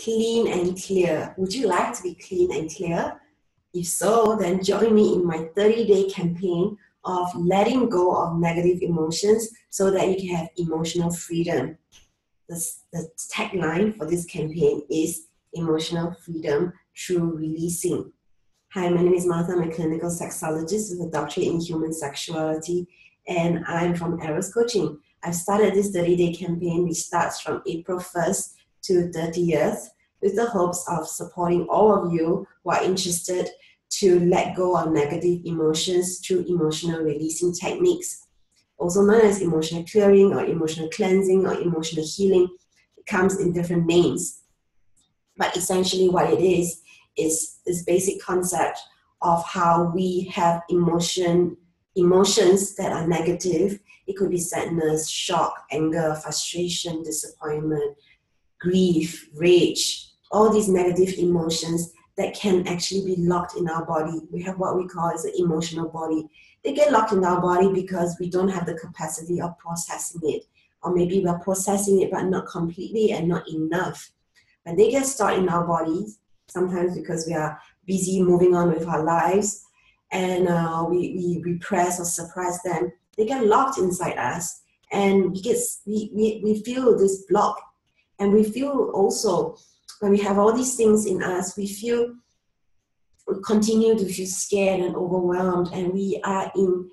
clean and clear. Would you like to be clean and clear? If so, then join me in my 30-day campaign of letting go of negative emotions so that you can have emotional freedom. The tagline for this campaign is emotional freedom through releasing. Hi, my name is Martha. I'm a clinical sexologist with a doctorate in human sexuality, and I'm from Eros Coaching. I've started this 30-day campaign, which starts from April 1st to 30th, with the hopes of supporting all of you who are interested to let go of negative emotions through emotional releasing techniques, also known as emotional clearing or emotional cleansing or emotional healing. It comes in different names, but essentially what it is this basic concept of how we have emotions that are negative. It could be sadness, shock, anger, frustration, disappointment, grief, rage, all these negative emotions that can actually be locked in our body. We have what we call as an emotional body. They get locked in our body because we don't have the capacity of processing it. Or maybe we're processing it but not completely and not enough. When they get stuck in our bodies, sometimes because we are busy moving on with our lives and we repress or suppress them, they get locked inside us, and we feel this block. And we feel also, when we have all these things in us, we continue to feel scared and overwhelmed, and we are in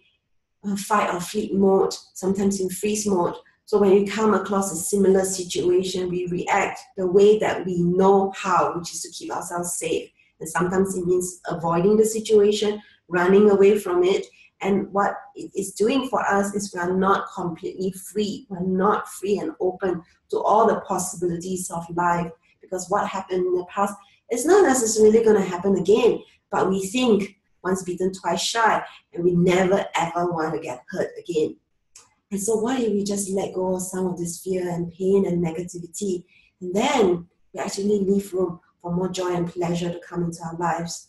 fight or flight mode, sometimes in freeze mode. So when we come across a similar situation, we react the way that we know how, which is to keep ourselves safe. And sometimes it means avoiding the situation, running away from it. And what it is doing for us is we are not completely free. We're not free and open to all the possibilities of life, because what happened in the past is not necessarily going to happen again. But we think once bitten, twice shy, and we never ever want to get hurt again. And so what if we just let go of some of this fear and pain and negativity, and then we actually leave room for more joy and pleasure to come into our lives?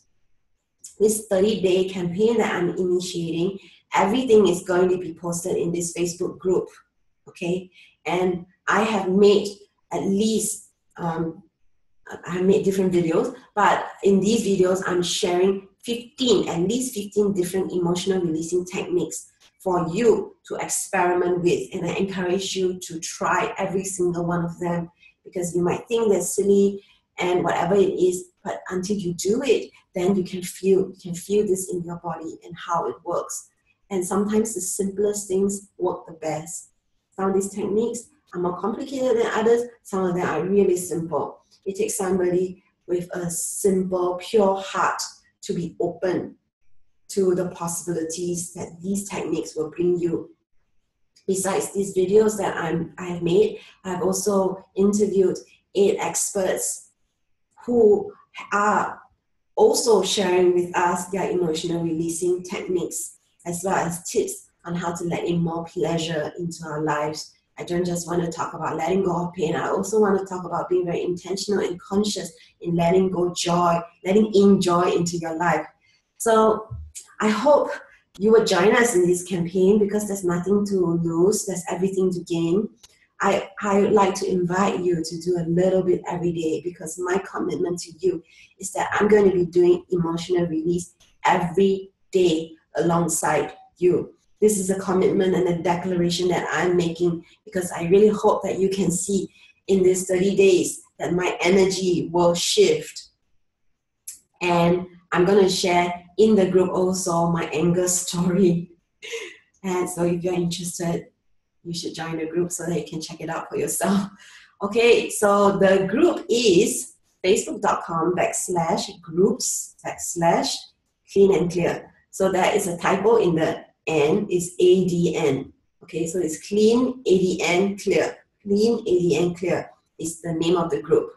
This 30-day campaign that I'm initiating, everything is going to be posted in this Facebook group, okay? And I have made at least, I have made different videos, but in these videos, I'm sharing at least 15 different emotional releasing techniques for you to experiment with. And I encourage you to try every single one of them, because you might think they're silly and whatever it is, but until you do it, then you can feel this in your body and how it works. And sometimes the simplest things work the best. Some of these techniques are more complicated than others. Some of them are really simple. It takes somebody with a simple, pure heart to be open to the possibilities that these techniques will bring you. Besides these videos that I have made, I've also interviewed 8 experts who are also sharing with us their emotional releasing techniques, as well as tips on how to let in more pleasure into our lives. I don't just want to talk about letting go of pain. I also want to talk about being very intentional and conscious in letting go joy, letting in joy into your life. So I hope you will join us in this campaign, because there's nothing to lose, there's everything to gain. I would like to invite you to do a little bit every day, because my commitment to you is that I'm going to be doing emotional release every day alongside you. This is a commitment and a declaration that I'm making, because I really hope that you can see in these 30 days that my energy will shift. And I'm going to share in the group also my anger story. And so if you're interested, you should join the group so that you can check it out for yourself. Okay, so the group is facebook.com/groups/clean and clear. So there is a typo in the N, is ADN. Okay, so it's clean, ADN, clear. Clean, ADN, clear is the name of the group.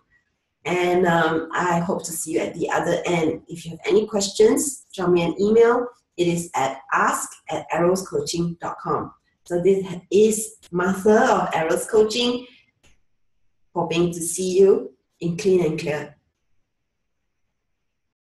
And I hope to see you at the other end. If you have any questions, drop me an email. It is at ask@eroscoaching.com. So this is Martha of Eros Coaching, hoping to see you in Clean and Clear.